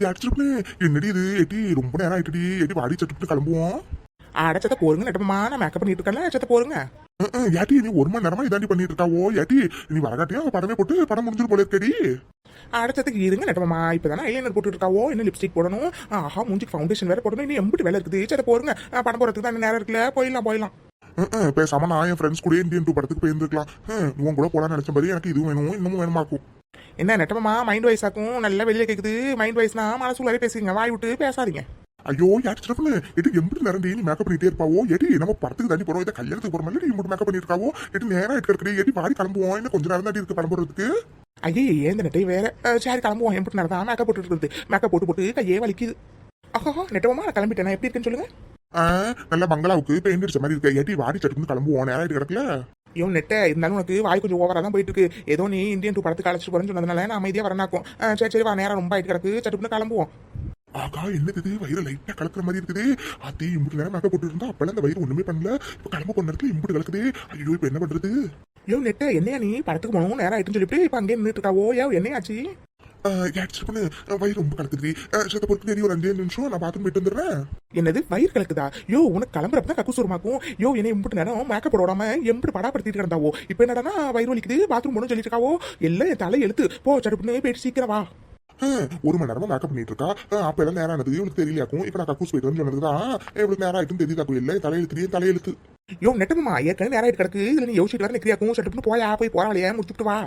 அடிச்சிருப்பே என்னடி இது எட்டி ரொம்ப நேரம் ஆயிட்டுடி எட்டி வாடி சட்டு கிளம்புவோம். அடைச்சத போருங்க நட்டமா, நான் மேக்கப் பண்ணிட்டு இருக்கேன்ல, சத்த போருங்க. ஏட்டி நீ ஒரு மணி நேரமா இதாண்டி பண்ணிட்டு இருக்காவோ ஏட்டி, நீ வரகாட்டியும் படமே போட்டு படம் முடிஞ்சிரு போல இருக்கடி. அடைச்சதுக்கு இருங்க நட்டமா, இப்பதானே ஐலைனர் போட்டு இருக்காவோ, இன்னும் லிப்ஸ்டிக் போடணும், ஆஹா மூஞ்சிக்கு ஃபவுண்டேஷன் வேற போடணும், இன்னும் எம்பிட்டு வேலை இருக்குது. சத்த போருங்க, படம் போறதுக்கு தான் நேரம் இருக்குல்ல, போயிடலாம். பேசாம நான் என் ஃப்ரெண்ட்ஸ் கூட இந்தியன் 2 படத்துக்கு போயிருந்துக்கலாம். உன் கூட போலான்னு நினைச்ச மாதிரி எனக்கு இதுவும் வேணும் இன்னமும் வேணுமாக்கும். என்ன நெட்டமா மைண்ட் வைஸ் ஆக்கும், நல்லா வெளியே கேக்குது. மைண்ட் வைஸ்னா மனசுக்குள்ளாரே பேசுங்க, வாய் விட்டு பேசாதீங்க. ஐயோ யாரு எட்டு எம்பிட்டு நேரம் நீ மேக்கப் பண்ணிட்டே இருப்பாவோ எட்டி, நம்ம படத்துக்கு தாண்டி போறோம், இதை கல்யாணத்துக்கு போற மாதிரி நீ மட்டும் மேக்கப் பண்ணிருக்காவோ எட்டு நேரம் எடுக்கிறதுக்கு எட்டி வாடி கிளம்புவோம். இன்னும் கொஞ்சம் நேரம் தாண்டி இருக்கு கிளம்புறதுக்கு. ஐயே ஏந்த நெட்டை வேற, சரி கிளம்புவோம். எம்பிட்டு நேரம் தான் மேக்கப் போட்டு இருக்குது, மேக்கப் போட்டு கையே வலிக்குது. ஆஹா நெட்டமா நான் கிளம்பிட்டேன், எப்படி இருக்குன்னு சொல்லுங்க. நல்ல பங்களாவுக்கு பெயிண்ட் அடிச்ச மாதிரி இருக்கு, எட்டி வாடி சட்டுன்னு கிளம்புவோம். நேரம் ஆயிட்டு கிடக்கல. ஐயோ நெட்டை இருந்தாலும் உனக்கு வாய் கொஞ்சம் ஓவரா தான் போயிட்டு இருக்கு. ஏதோ நீ இந்தியன் 2 படத்துக்கு அழைச்சிட்டு போறேன்னு சொன்னதுனால நான் அமைதியா வரனாக்கும். சரி வா, நேரம் ரொம்ப ஆயிட்டு கிடக்கு, சட்டுப்புன்னு கிளம்புவோம். ஆகா என்னது வயிறு லைட்டா கலக்குற மாதிரி இருக்குது. அதே இம்புட்டு நேரம் மேக்கப் போட்டு இருந்தா அப்பெல்லாம் அந்த வயிறு ஒண்ணுமே பண்ணல, இப்ப கிளம்ப கொஞ்ச நேரத்துல இம்புட்டு கலக்குது. ஐயோ இப்ப என்ன பண்றது. ஐயோ நெட்டை என்னையா நீ படத்துக்கு போகணும் நேரம் ஆயிட்டுன்னு சொல்லிட்டு இப்ப அங்கே நின்றுட்டு இருக்காவோ, என்னையாச்சு? வயிறு ரொம்ப கலக்குது. சத்த பொறுத்து ஒரு 5 நிமிஷம் நான் பாத்ரூம் போயிட்டு வந்துடுறேன். என்னது வயிறு கலக்குதா? யோ உனக்கு கிளம்புறப்பதான் கக்கூசுரமாக்கும். யோ என்னை இம்பிட்டு நேரம் மேக்கப் போடாம எம்பிட்டு படாப்படுத்திட்டு கிடந்தாவோ, இப்ப என்னடா வயிறு வலிக்குது பாத்ரூம் போகணும்னு சொல்லிட்டு இருக்காவோ. எல்லாம் என் தலை எழுத்து போ, சடுப்புன்னு போயிட்டு சீக்கிரம் வா. ஒரு மணி நேரமா மேக்கப் பண்ணிட்டு இருக்கா. அப்ப எல்லாம் நேரம் ஆனது இவனுக்கு தெரியலையாக்கும். இப்ப நான் கக்கூஸ் போயிட்டு வந்து சொன்னதுதான் இவளுக்கு நேரம் ஆயிட்டுன்னு தெரியுதாக்கும். இல்லை தலையெழுத்து. யோ நெட்டமா ஏற்கனவே நேரம் ஆயிட்டு கிடக்கு, இதுல நீ யோசிச்சுட்டு வர நிக்கிறியாக்கும். சட்டுப்புன்னு போய் போறாளையா முடிச்சுட்டு வா.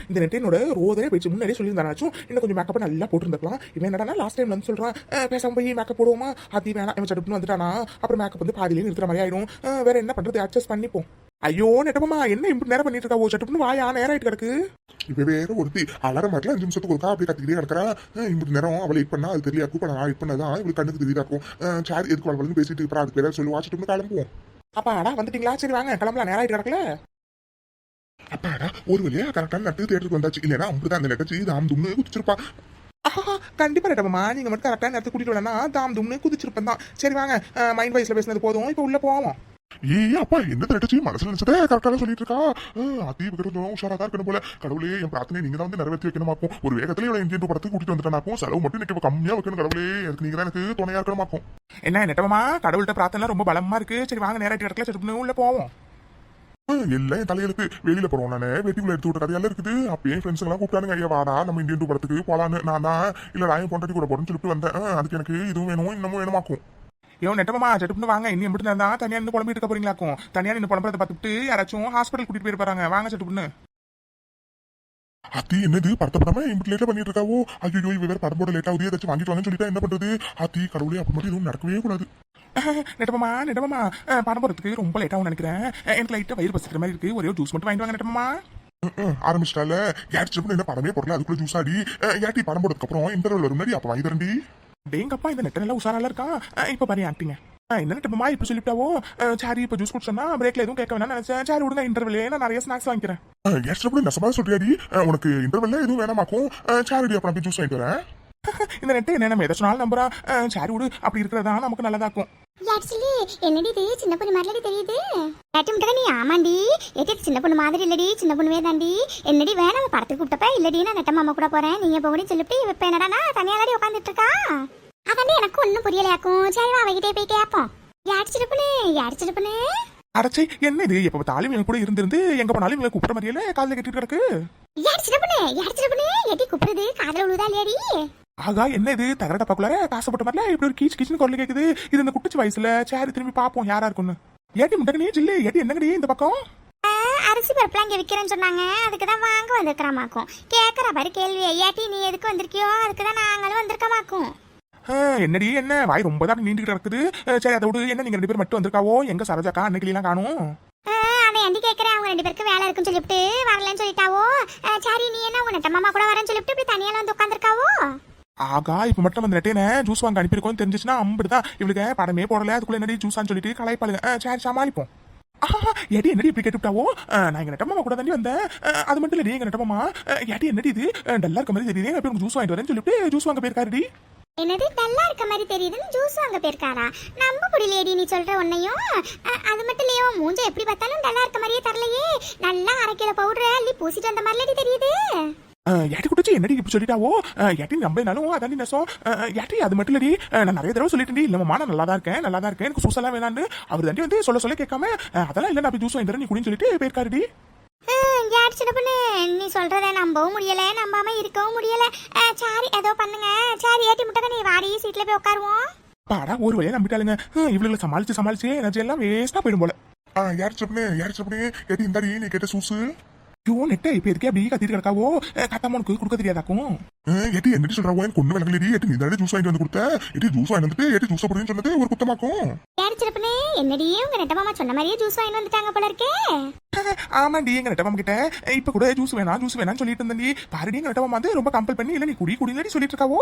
இந்த நெட்டினோட ரோதே போயிடுச்சு, முன்னாடியே சொல்லியிருந்தாச்சும் இன்னும் கொஞ்சம் மேக்கப் நல்லா போட்டுருந்துக்கலாம். இவன் என்னடா லாஸ்ட் டைம் வந்து சொல்றான் பேசாம போய் மேக்கப் போடுவோமா, அது வேணாம் இவன் சட்டுப்புன்னு வந்துட்டானா அப்புறம் மேக்கப் வந்து பாதியிலே நிறுத்துற மாதிரி ஆயிடும். வேற என்ன பண்றது, அட்ஜஸ்ட் பண்ணிப்போம். ஐயோ நெட்டமா என்ன இப்படி நேரம் பண்ணிட்டு இருக்கா, சட்டுப்புன்னு வாயா நேரம் ஆயிட்டு கிடக்கு. இப்ப வேற ஒருத்தி அலாரம் மாட்டல 5 நிமிஷத்துக்கு ஒருக்கா அப்படி கத்திக்கிட்டே கிடக்கிறா. இப்படி நேரம் அவளை வெயிட் பண்ணா அது தெரியாக்கும். இப்ப நான் வெயிட் பண்ணதான் இவளுக்கு கண்ணுக்கு தெரியாக்கும். சாரி எதுக்கு வளவலன்னு பேசிட்டு இருப்பா, அதுக்கு பேர சொல்லி வாச்சிட்டு கிளம்புவோம். அப்பாடா வந்துட்டீங்களா, சரி வாங்க கிளம்பலாம், நேரம் ஆயிட்டு கிடக்கல. அப்பாடா ஒரு வழியா கரெக்டான நட்டு தேட்டருக்கு வந்தாச்சு. இல்லைன்னா அப்படிதான் அந்த நெட்டச்சி தாம் தும்னு குதிச்சிருப்பா. கண்டிப்பா நெட்டமா, நீங்க மட்டும் கரெக்டா நேரத்தை கூட்டிட்டு வரலன்னா தாம் தும்னு குதிச்சிருப்பேன் தான். சரி வாங்க, மைண்ட் வைஸ்ல பேசினது போதும், இப்ப உள்ள போவோம். அப்பா என்ன நெட்டச்சி மனசுல நினைச்சதே கரெக்டா சொல்லிட்டு இருக்கா. அதீப கிட்ட உஷாரா தான் இருக்கணும் போல. கடவுளே என் பிரார்த்தனை நீங்க தான் வந்து நிறைவேற்றி வைக்கணுமாக்கும். ஒரு வேகத்துல இவளை இந்தியன் படத்துக்கு கூட்டிட்டு வந்துட்டானாக்கும். செலவு மட்டும் எனக்கு கம்மியா வைக்கணும். கடவுளே எனக்கு நீங்க தான் எனக்கு துணையா இருக்கணுமாக்கும். என்ன நெட்டமா கடவுள்கிட்ட பிரார்த்தனை ரொம்ப பலமா இருக்கு. சரி வாங்க நேரம் கிடக்கல, சரி உள்ள போவோம். எல்லாம் என் தலையெழுத்து. வெளியில போறோம் நானே வெட்டிக்குள்ள எடுத்து விட்ட கதையெல்லாம் இருக்குது. அப்பயே ஃப்ரெண்ட்ஸ் எல்லாம் கூப்பிட்டானுங்க, ஐயா வாடா நம்ம இந்தியன் 2 படத்துக்கு போலான்னு. நான் தான் இல்ல ராயம் பொண்டாட்டி கூட போறேன்னு சொல்லிட்டு வந்தேன். அதுக்கு எனக்கு இதுவும் வேணும் இன்னமும் வேணுமாக்கும். நெட்டமா சட்டுப்புன்னு வாங்க, இன்னும் எப்படி இருந்தா தனியா இருந்து புலம்பிட்டு இருக்க போறீங்களாக்கும். தனியா நின்று புலம்புறதை பார்த்துட்டு யாராச்சும் ஹாஸ்பிட்டல் கூட்டிட்டு போயிருப்பாங்க. வாங்க சட்டுப்புன்னு. அத்தி என்னது படத்தப்படாம இப்படி லேட்டா பண்ணிட்டு இருக்காவோ. ஐயோ இவ வேற படம் போட லேட் ஆகுது, ஏதாச்சும் வாங்கிட்டு வாங்கன்னு சொல்லிட்டா என்ன பண்றது. அத்தி கடவுளே அப்படி மட்டும் எதுவும் நடக்கவே கூடாது. நெட்டமா படம் போறதுக்கு ரொம்ப லேட்டாகும் நினைக்கிறேன். எனக்கு லைட்டா வயிறு பசிக்கிற மாதிரி இருக்கு, ஒரே ஜூஸ் மட்டும் வாங்கிட்டு வாங்க நெட்டமா. ஆரம்பிச்சிட்டால யாச்சு என்ன படமே போடல, அதுக்குள்ள ஜூஸ் ஆடி யாட்டி படம் போடுறதுக்கு அப்புறம் இன்டர்வல் வரும் முன்னாடி அப்ப வாங்கி தரண்டி. டேங்கப்பா இந்த நெட்ட நல்லா உசாரால இருக்கான். இப்ப பாரு ஆக்டிங்க என்ன நெட்டமா இப்ப சொல்லிட்டாவோ. சாரி இப்ப ஜூஸ் குடிச்சோன்னா பிரேக்ல எதுவும் கேட்க வேணாம் நினைச்சேன். சாரி விடுங்க, இன்டர்வல்லே நான் நிறைய ஸ்நாக்ஸ் வாங்கிக்கிறேன். நெசமா சொல்றியாடி, உனக்கு இன்டர்வல்ல எதுவும் வேணாமாக்கும். சாரிடி அப்ப நான் ஜூஸ் வாங்கிட்டு வரேன். இந்த நெட்டை என்ன நம்ம எதாச்சும் நாள் நம்புறா. சாரி விடு, அப்படி இருக்கிறதா நமக்கு நல்லதாக்கும். என்னடி இது சின்ன பொண்ணு மாதிரி தெரியுது. நீ ஆமாண்டி ஏடி சின்ன பொண்ணு மாதிரி இல்லடி, சின்ன பொண்ணுவே தாண்டி. என்னடி வேணாம் படத்துக்கு கூப்பிட்டப்ப இல்லடி நான் நெட்ட மாமா கூட போறேன் நீங்க போகணும்னு சொல்லிட்டு இப்ப என்னடா தனியாடி உட்காந்துட்டு இருக்கா. அதாண்டி எனக்கு ஒன்னும் புரியலையாக்கும். சரி வா அவகிட்டே போய் கேட்போம். யார் சிறப்புனே அடச்சை என்ன இது எப்ப பார்த்தாலும் இவங்க கூட இருந்து எங்க போனாலும் இவங்க கூப்பிடுற மாதிரியில காலையில கட்டிட்டு கிடக்கு. யார் சிறப்புனே எடி கூப்பிடுறது காதல உழுதா இல்லையாடி. ஆகா என்ன இது தகர டப்பாக்குள்ளார காசப்பட்ட மாதிரில இப்படி ஒரு கீச்சு கீச்சுன்னு குரல் கேக்குது. இது இந்த குட்டிச்சு வயசுல. சரி திரும்பி பாப்போம் யாரா இருக்குன்னு. ஏட்டி முட்டகனே ஜில்லு ஏட்டி என்னங்கடி இந்த பக்கம். அரிசி பருப்புலாம் இங்க விக்கிறேன்னு சொன்னாங்க, அதுக்குதான் வாங்க வந்திருக்கிறமாக்கும். கேக்குற பாரு கேள்வி. ஏட்டி நீ எதுக்கு வந்திருக்கியோ அதுக்குதான் நாங்களும் வந்திருக்கமாக்கும். என்னடி என்ன வாய் ரொம்ப தான் நீண்டுகிட்டு இருக்குது. சரி அதை விடு, என்ன நீங்க 2 பேர் மட்டும் வந்திருக்காவோ, எங்க சரோஜாக்கா அன்னைக்கு எல்லாம் காணும். அதை எண்டி கேட்கறேன், அவங்க 2 பேருக்கு வேலை இருக்குன்னு சொல்லிட்டு வரலன்னு சொல்லிட்டாவோ. சரி நீ என்ன உங்க நெட்டமாமா கூட வரேன்னு சொல்லிட்டு இப்படி தனியால வந்து உட்காந்துருக்காவோ. ஆகா இப்ப மட்டும் அந்த நெட்டையனை ஜூஸ் வாங்க அனுப்பியிருக்கோம் தெரிஞ்சிச்சுன்னா அம்பிடுதான் இவளுக்கு படமே போடல, அதுக்குள்ள என்னடி ஜூஸான்னு சொல்லிட்டு கலாய்ப்பாளுங்க. சரி சமாளிப்போம். ஏடி என்னடி இப்படி கேட்டுவிட்டாவோ. நான் எங்க நெட்டமாமா கூட தாண்டி வந்தேன். அது மட்டும் இல்லடி எங்க நெட்டமாமா ஏடி என்னடி இது டல்லா இருக்க மாதிரி தெரியுது, எப்படி ஜூஸ் வாங்கிட்டு வரேன்னு சொல்லிட்டு ஜூஸ் வாங்க போயிருக்காருடி. என்னது நல்லா இருக்க மாதிரி தெரியுதுன்னு ஜூஸ் வாங்க போயிருக்காரா? நம்ப முடியலையேடி நீ சொல்ற ஒன்னையும். அது மட்டும் இல்லையோ மூஞ்ச எப்படி பார்த்தாலும் நல்லா இருக்க மாதிரியே தரலையே. நல்லா 1/2 கிலோ பவுடர் அள்ளி பூசிட்டு வந்த மாதிரிலடி தெரியுது. ஏட்டி குட்டச்சி என்னடி இப்படி சொல்லிட்டாவோ ஏட்டி நம்பினாலும் அதாண்டி நெசம் ஏட்டி அது மட்டும் இல்லடி நான் நிறைய தடவை சொல்லிட்டேன் இல்லம்மா நான் நல்லா தான் இருக்கேன் எனக்கு சூசெல்லாம் வேணான்னு அவர் தாண்டி வந்து சொல்ல கேட்காம அதெல்லாம் இல்லை நான் போய் ஜூஸ் வாங்கிட்டு நீ குடின்னு சொல்லிட்டு போயிருக்காருடி. யார் சின்ன பொண்ணு நீ சொல்றத நம்பவும் முடியல நம்பாம இருக்கவும் முடியல. சாரி ஏதோ பண்ணுங்க. சாரி ஏட்டி முட்டை நீ வாடி சீட்ல போய் உட்காருவோம். பாடா ஒரு வழியா நம்பிட்டாளுங்க. இவளுகளை சமாளிச்சு எனர்ஜி எல்லாம் வேஸ்டா போயிடும் போல. யார் சொல்லு எடி இந்தாடி நீ கேட்ட சூசு. ஐயோ நெட்டை இப்ப எதுக்கே அப்படி கத்திட்டு கிடக்காவோ கத்தாமனுக்கு கொடுக்க தெரியாதாக்கும். எட்டி என்னடி சொல்றாவோ எனக்கு ஒண்ணு விளங்கலடி. எட்டி நீ தானே ஜூஸ் வாங்கிட்டு வந்து கொடுத்த. எட்டி ஜூஸ் வாங்கிட்டு வந்துட்டு எட்டி ஜூஸ் போடுன்னு சொன்னது ஒரு குத்தமாக்கும். யார் சின்ன பொண்ணு என்னடி உங்க நெட்ட மாமா சொன்ன மாதிரியே ஜூஸ் வாங்கிட்டு வந்துட்டாங்க போல இருக்கே. ஆமாண்டி எங்க நெட்டமாமா கிட்ட இப்ப கூட ஜூஸ் வேணாம் சொல்லிட்டு இருந்தேன். பாருடி எங்க நெட்டமாமா வந்து ரொம்ப கம்பல் பண்ணி இல்ல நீ குடினடி சொல்லிட்டு இருக்காவோ.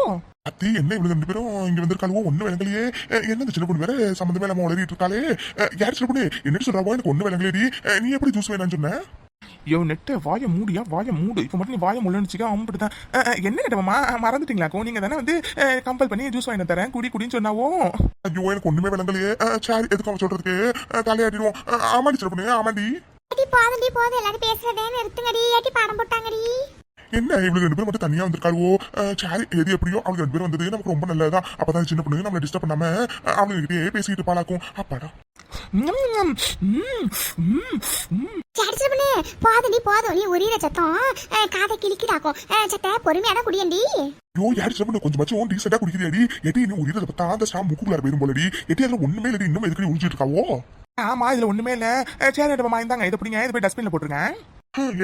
அத்தி என்ன இவங்க ரெண்டு பேரும் இங்க வந்திருக்காளுவோ ஒண்ணு விளங்கலையே. என்ன சின்ன பொண்ணு வேற சம்பந்தமே இல்லாம உளறிட்டு இருக்காளே. யார் சின்ன பொண்ணு என்னடி சொல்றாவோ எனக்கு ஒண்ணு விளங்கலையடி. நீ எப்படி ஜூஸ் வேணான்னு சொன்ன? யோ நெட்ட வாய மூடு இப்ப மட்டும் நீ வாய முள்ளனுச்சுக்க அம்பிட்டுதான். என்ன நெட்டமாமா மறந்துட்டீங்களாக்கும்? நீங்க தானே வந்து கம்பல் பண்ணி ஜூஸ் வாங்கி தரேன் குடின்னு சொன்னாவோ. ஐயோ எனக்கு ஒண்ணுமே விளங்கலையே. சாரி எதுக்கு அவன் சொல்றதுக்கு தலையாடிடுவோம். ஆமாடி சின்ன பொண்ணு ஆமாடி. போதும் எல்லாரும் பேசுறதே நிறுத்துங்கடி. ஏட்டி பாடம் போட்டாங்கடி. என்ன இவளுக்கு ரெண்டு பேரும் மட்டும் தனியா வந்திருக்காளுவோ. சாரி எது எப்படியோ அவளுக்கு ரெண்டு பேரும் வந்தது நமக்கு ரொம்ப நல்லதுதான். அப்பதான் சின்ன பொண்ணு நம்மள டிஸ்டர்ப் பண்ணாம அவளுக்கிட்டே பேசிக்கிட்டு பாலாக்கும். அப்பாடா போதும் நீ உரிய சத்தம் காதை கிளிக்கிடாக்கும். சத்த பொறுமையான குடியண்டி. யோ யாரு சின்ன பொண்ணு கொஞ்சமாச்சும் டீசெண்டா குடிக்கிறியாடி. எட்டி நீ உரியதை பார்த்தா அந்த ஸ்டாம் முக்குள்ளார போயிரும் போலடி. எட்டி அதுல ஒண்ணுமே இல்லடி. இன்னும் எதுக்கு உறிஞ்சிட்டு இருக்காவோ? ஆமா இதுல ஒண்ணுமே இல்ல. சரி நெட்டமாமா இருந்தாங்க இதை பிடிங்க இதை போய் டஸ்ட்பின்ல போட்டுருங்க.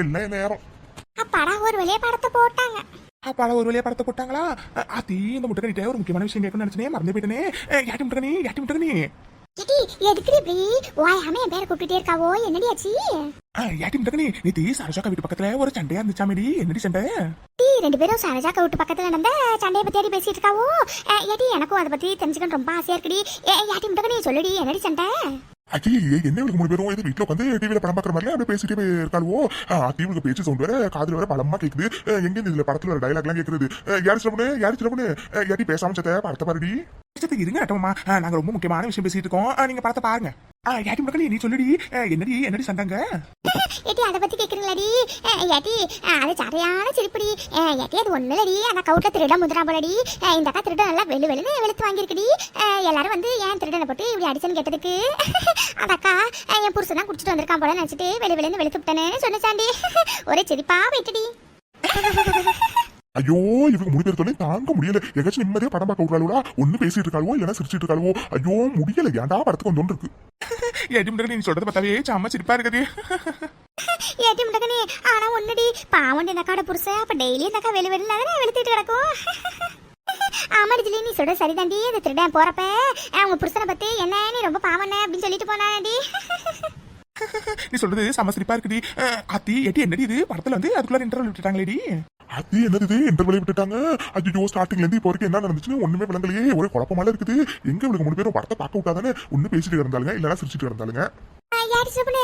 என்ன நேரம் அப்பாடா ஒரு வழியா படத்தை போட்டாங்க. அப்பாடா ஒரு வழியா படத்தை போட்டாங்களா? ஆத்தி இந்த முட்டை ஒரு முக்கியமான விஷயம் கேட்கணும்னு நினைச்சனே மறந்தே போயிட்டனே. யாட்டி முட்டை எதுக்கு இப்படி வாயாம என் பேரை கூப்பிட்டுட்டே இருக்காவோ? என்னடி ஆச்சு? யாட்டி முட்டை நீ சரஜாக்கா வீட்டு பக்கத்துல ஒரு சண்டையா இருந்துச்சாமேடி. என்னடி சண்டை? ரெண்டு பேரும் சரஜாக்கா வீட்டு பக்கத்துல நடந்த சண்டையை பத்தி பேசிட்டு இருக்காவோ. ஏடி எனக்கும் அதை பத்தி தெரிஞ்சுக்கணும் ரொம்ப ஆசையா இருக்குடி. யாட்டி முட்டை நீ சொல்லுடி என்னடி சண்டை? அச்சி என்ன இவளுக்கு மூணு பேரும் வீட்டுல உட்காந்து டிவியில படம் பாக்குற மாதிரி அப்படியே பேசிட்டே இருக்காளுவோ. டிவிக்கு பேச்சு சவுண்ட் வேற காதுல வேற பலமா கேக்குது. எங்க இதுல படத்துல ஒரு டைலாக் எல்லாம் கேக்குறது. யாரு சிறப்புன்னு யாட்டி பேசாம சத்த படத்தை பாருடி. இருங்க நட்டமாமா நாங்க ரொம்ப முக்கியமான விஷயம் பேசிட்டு இருக்கோம். நீங்க படத்தை பாருங்க. யாட்டி முட்டை நீ சொல்லுடி என்னடி சண்டைங்க? ஏட்டி அதை பத்தி கேக்குறீங்களாடி? ஏட்டி அது சரியான சிரிப்புடி. ஏட்டி அது ஒண்ணு இல்லடி. அந்த கவுட்ல திருட முதிரா போலடி. இந்த அக்கா திருட நல்லா வெளுன்னு வெளுத்து வாங்கிருக்குடி. எல்லாரும் வந்து ஏன் திருடனை போட்டு இப்படி அடிச்சன்னு கேட்டதுக்கு அந்த அக்கா என் புருஷன் தான் குடிச்சிட்டு வந்திருக்கான் போல நினைச்சிட்டு வெளுன்னு வெளுத்து விட்டேன்னு சொன்னச்சாண்டி. ஒரே சிரிப்பா போயிட்டுடி. ஐயோ இவங்க மூணு பேர் தாங்க முடியல. எங்காச்சும் நிம்மதியா படம் பார்க்க விடுறாளா? ஒண்ணு பேசிட்டு இருக்காளோ இல்லன்னா சிரிச்சிட்டு இருக்காளோ. ஐயோ முடியல. ஏன்டா படத்துக்கு வந்து இருக்கு. ஏட்டி முட்டை நீ சொல்றது பார்த்தாவே சாம சிரிப்பா இருக்குது. ஏட்டி முட்டை ஆனா ஒண்ணுடி பாவண்டி இந்த அக்காட புருஷன் அப்ப டெய்லி இந்த அக்கா வெளியில வெளுத்துட்டு கிடக்கும். ஆமாடி ஜிலி நீ சொல்ற சரிதாண்டி. அந்த திருடன் போறப்ப அவங்க புருஷனை பத்தி என்ன நீ ரொம்ப பாவண்ண அப்படின்னு சொல்லிட்டு போனாடி. நீ சொல்றது சம சிரிப்பா இருக்குடி. அத்தி ஏட்டி என்னடி இது படத்துல வந்து அதுக்குள்ள இன்டர்வல் விட்டுட்டாங்களேடி. அது என்னது இன்டர்வெல் விட்டுட்டாங்க. ஐயோ ஸ்டார்டிங்ல இருந்து இப்போ வரைக்கும் என்ன நடந்துச்சுன்னு ஒண்ணுமே விளங்கலையே. ஒரே குழப்பமால இருக்குது. எங்க இவளுக்கு மூணு பேரும் படத்தை பார்க்க விட்டாதானே ஒண்ணு பேசிட்டு இருந்தாலுங்க இல்லன்னா சிரிச்சிட்டு இருந்தாலுங்க. யாரு சிறப்புன்னு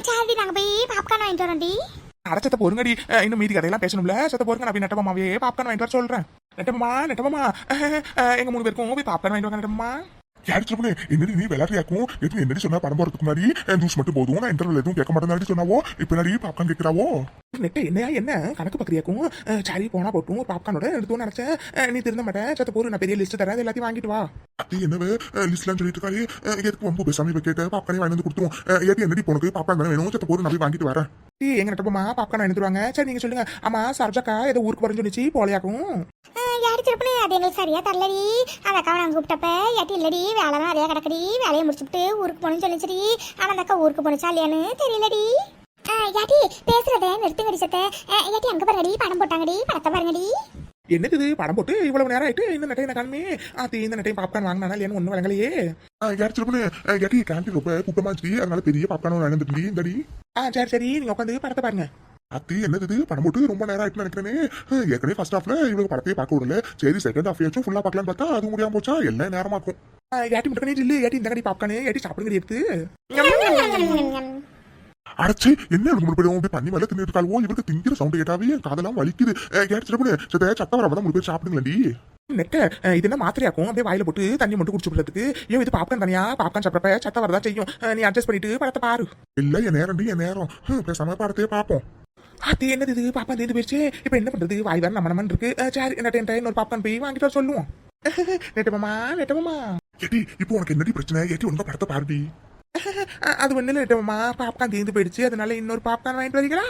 சாரி நாங்க போய் பாப்கார்ன் வாங்கிட்டு வரோண்டி. அடைச்சத்த பொறுங்கடி. இன்னும் மீதி கதையெல்லாம் பேசணும்ல. சத்த பொறுங்க நான் நெட்டமாவே பாப்கார்ன் வாங்கிட்டு வர சொல்றேன். நெட்டமாமா எங்க மூணு பேருக்கும் போய் பாப்கார்ன் வாங்கிட்டு வாங்க நெட்டமாமா. யாரு சொல்லு என்னடி நீ விளையாடுறியாக்கும்? எது என்னடி சொன்னா படம் போறதுக்கு முன்னாடி ஜூஸ் மட்டும் போதும் நான் இன்டர்வல் எதுவும் கேட்க மாட்டேன் சொன்னாவோ. இப்ப நடி பாப்கார்ன் கேட்கிறாவோ. நெட்ட என்ன கணக்கு பக்கறியாக்கும்? சரி போனா போட்டும் பாப்கார்னோட எடுத்து நினைச்சேன். நீ திருந்த மாட்டேன். சத்த போரு நான் பெரிய லிஸ்ட் தரேன் எல்லாத்தையும் வாங்கிட்டு வா. அது என்னவே லிஸ்ட்லாம் சொல்லிட்டு இருக்காரு. எதுக்கு ரொம்ப பேசாம இப்ப கேட்ட பாப்கார்னே வாங்கி வந்து கொடுத்துருவோம். ஏடி என்னடி போனக்கு பாப்கார்ன் தானே வேணும். சத்த போரு நான் போய் வாங்கிட்டு வரேன். எங்க நட்டப்பமா பாப்கார்ன் எடுத்துருவாங்க. சரி நீங்க சொல்லுங்க. ஆமா சரஜாக்கா ஏதோ ஊருக்கு போறேன்னு சொன்னிச்சு போலையாக்கும். யாரு திருப்பி அது எங்களுக்கு சரியா தரலடி. அந்த அக்காவை நாங்கள் கூப்பிட்டப்ப ஏட்டி இல்லடி வேலை தான் நிறையா கிடக்குடி. வேலையை முடிச்சுட்டு ஊருக்கு போகணும்னு சொல்லிச்சுடி. ஆனால் அந்த அக்கா ஊருக்கு போனுச்சா இல்லையான்னு தெரியலடி. ஏட்டி பேசுறதே நிறுத்துங்கடி சத்த. ஏட்டி அங்கே பாருங்கடி படம் போட்டாங்கடி. படத்தை பாருங்கடி. என்னது படம் போட்டு இவ்வளவு நேரம் ஆயிட்டு இந்த நட்டையை காணுமே. இந்த நட்டையும் பாப்கார்ன் வாங்கினா இல்லையான்னு ஒன்றும் வழங்கலையே. யாரு சொல்லு ஏட்டி கேண்டீன் ரொம்ப கூட்டமா இருந்துச்சு. அதனால பெரிய பாப்கார்ன் வாங்கிட்டு இந்தடி. சரி நீங்க உட்காந்து படத்தை பாருங்க. அத்தி என்னது படம் போட்டு ரொம்ப நேரம் ஆயிட்டு நினைக்கிறேனே. ஏற்கனவே ஃபர்ஸ்ட் ஹாஃப்ல இவங்க படத்தையே பார்க்க விடல. சரி செகண்ட் ஹாஃப் ஆச்சும் ஃபுல்லா பார்க்கலான்னு பார்த்தா அது முடியாம போச்சா. எல்லாம் நேரமாக்கும். ஏட்டி முட்டை இல்ல ஏட்டி இந்த கடி பாப்கார்னு ஏட்டி சாப்பிடுங்க எடுத்து. அடைச்சு என்ன மூணு பேரும் போய் பண்ணி மேல தின்னு இருக்காளோ. இவருக்கு திங்கிற சவுண்ட் கேட்டாவே காதெல்லாம் வலிக்குது. சத்த வரதான் மூணு பேர் சாப்பிடுங்களேன்டி. நெட்ட இது என்ன மாத்திரையாக்கும்? அப்படியே வாயில போட்டு தண்ணி மட்டும் குடிச்சு போடுறதுக்கு. ஏன் இது பாப்கார்ன் தனியா பாப்கார்ன் சாப்பிட்றப்ப சத்த வரதா செய்யும். நீ அட்ஜஸ்ட் பண்ணிட்டு படத்தை பாரு. இல்ல என் நேரம் பேசாம படத்தையே பார்ப்போம். அது என்னது இது பாப்பா தேர்ந்து போயிடுச்சு இப்போ என்ன பண்றது வாய் வேற நம்ம இருக்கு சரி என்ன இன்னொரு பாப்பான் போய் வாங்கிட்டு வர சொல்லுவோம் நெட்டமாமா ஏட்டி இப்போ உனக்கு என்னடி பிரச்சனை ஏட்டி உங்க படத்தை பாருடி அது ஒண்ணு நெட்டமாமா பாப்கார்ன் தீர்ந்து போயிடுச்சு அதனால இன்னொரு பாப்கார்ன் வாங்கிட்டு வரீங்களா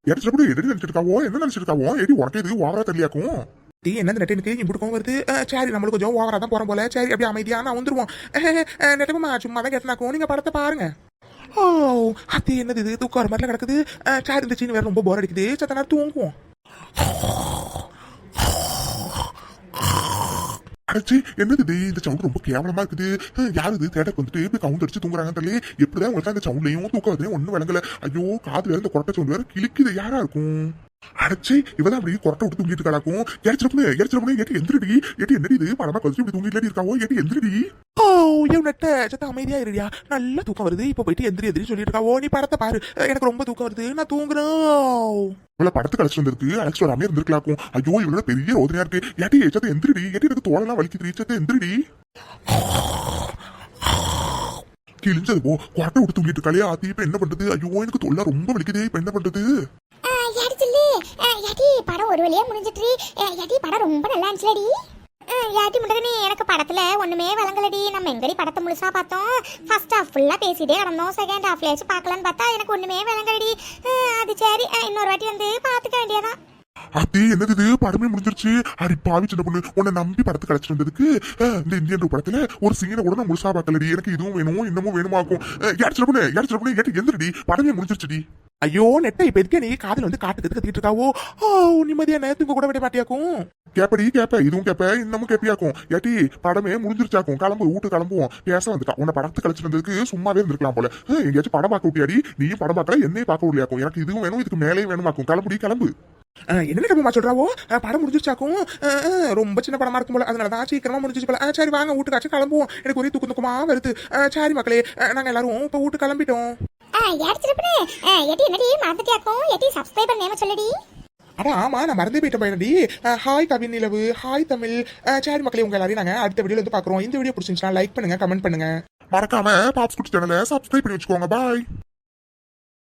ஏட்டி கூட எடி நினைச்சிருக்காவோ என்ன நினைச்சிருக்காவோ ஏடி உனக்கு இது ஓவரா தெரியலையாக்கும் டீ என்ன நெட்டனுக்கு இப்படிக்கும் வருது சரி நம்மளுக்கு கொஞ்சம் ஓவரா தான் போறோம் போல சரி அப்படியே அமைதியா நான் வந்துருவோம் நெட்டமாமா சும்மா தான் கேட்டனாக்கும் நீங்க படத்தை பாருங்க ஓ அது என்னது இது தூக்கம் வர மாதிரிலாம் கிடக்குது சரி இந்த சீன் வேற ரொம்ப போர் அடிக்குது சத்த நேரம் தூங்குவோம் அடைச்சி என்னது இது இந்த சவுண்ட் ரொம்ப கேவலமா இருக்குது யாரு இது தேட்டருக்கு வந்துட்டு இப்படி கவுண்ட் அடிச்சு தூங்குறாங்க தெரியல எப்படிதான் உங்களுக்கு அந்த சவுண்ட்லயும் தூக்கம் வருது ஒண்ணும் விளங்கல ஐயோ காதுல இந்த கொரட்டை சவுண்ட் வேற கிழிக்குது யாரா இருக்கும் அடைச்சி இவதான் அப்படி கொரட்டை விட்டு தூங்கிட்டு இருக்காக்கும் எரிச்சிடப்பே ஏட்டி எந்திரடி ஏட்டி என்னடி இது படமா கழிச்சு இப்படி தூங்கிட்டு இருக்காவோ ஏட்டி எந்திரடி ஓ என் நெட்ட சத்த அமைதியா இருடியா நல்ல தூக்கம் வருது இப்போ போயிட்டு எந்திரி சொல்லிட்டு இருக்காவோ நீ படத்தை பாரு எனக்கு ரொம்ப தூக்கம் வருது நான் தூங்குறேன் இவ்வளவு படத்துக்கு அழைச்சிட்டு வந்திருக்கு அழைச்சிட்டு வராமே இருந்திருக்கலாக்கும் ஐயோ இவ்வளவு பெரிய ரோதனையா இருக்கு ஏட்டி சத்த எந்திரடி ஏட்டி எனக்கு தோலெல்லாம் வலிக்குது சத்த எந்திரடி கிழிஞ்சது போ கொரட்டை விட்டு தூங்கிட்டு இருக்காளே ஆத்தி இப்ப என்ன பண்றது ஐயோ எனக்கு தொல்லை ரொம்ப வலிக்குது இப்ப என்ன பண்றது யாரு சொல்லு யாட்டி படம் ஒரு வழியா முடிஞ்சிட்டு யாட்டி படம் ரொம்ப நல்லா இருந்துச்சுலடி யாட்டி முட்டகனே எனக்கு படத்துல ஒண்ணுமே விளங்கலடி நம்ம எங்கடி படத்தை முழுசா பார்த்தோம் ஃபர்ஸ்ட் ஹாஃப் ஃபுல்லா பேசிட்டே கிடந்தோம் செகண்ட் ஹாஃப்லயாச்சும் பார்க்கலான்னு பார்த்தா எனக்கு ஒண்ணுமே விளங்கலடி அது சரி இன்னொரு வாட்டி வந்து பாத்துக்க வேண்டியதான் அத்தி என்னது இது படமே முடிஞ்சிருச்சு அடி பாவி சின்ன பொண்ணு உன்னை நம்பி படத்துக்கு அழைச்சிட்டு வந்ததுக்கு இந்த இந்தியன் படத்துல ஒரு சீனை கூட நான் முழுசா பார்க்கலடி எனக்கு இதுவும் வேணும் இன்னமும் வேணுமாக்கும் யார் சின்ன பொண்ணு ஏட்டு எந்திரடி படமே முடிஞ்சிருச்சுடி ஐயோ நெட்டை இப்ப எதுக்கே நீ காதுல வந்து கத்திட்டு இருக்காவோ ஓ நிம்மதியா நேரத்துக்கு கூட விட மாட்டியாக்கும் கேப்ப இதுவும் கேப்ப இன்னமும் கேப்பியாக்கும் ஏட்டி படமே முடிஞ்சிருச்சாக்கும் கிளம்பு வீட்டு கிளம்புவோம் பேச வந்துட்டான் உன்னை படத்துக்கு அழைச்சிட்டு வந்ததுக்கு சும்மாவே இருந்திருக்கலாம் போல எங்கேயாச்சும் படம் பார்க்க விட்டியாடி நீயும் படம் பார்க்கல என்னையும் பார்க்க விடலையாக்கும் எனக்கு இதுவும் வேணும் இதுக்கு மேலேயும் வேணுமாக்கும் கிளம்பு என்ன கப்பமா சொல்றாவோ படம் முடிஞ்சிருச்சாக்கும் ரொம்ப சின்ன படமா இருக்கும் போல அதனாலதான் சீக்கிரமா முடிஞ்சிச்சு போல சரி வாங்க வீட்டுக்காச்சும் கிளம்புவோம் எனக்கு ஒரே தூக்கமா வருது சரி மக்களே நாங்க எல்லாரும் இப்ப வீட்டு கிளம்பிட்டோம் அட ஆமா நான் மறந்தே போயிட்டேன் பையனடி ஹாய் கவின் நிலவு ஹாய் தமிழ் சரி மக்களே உங்க எல்லாரையும் நாங்க அடுத்த வீடியோல வந்து பாக்குறோம் இந்த வீடியோ பிடிச்சிருந்துச்சுன்னா லைக் பண்ணுங்க கமெண்ட் பண்ணுங்க மறக்காம பாப்ஸ் குட்டி சேனலை சப்ஸ்கிரைப் பண்ணி வச்சுக்கோங்க பாய்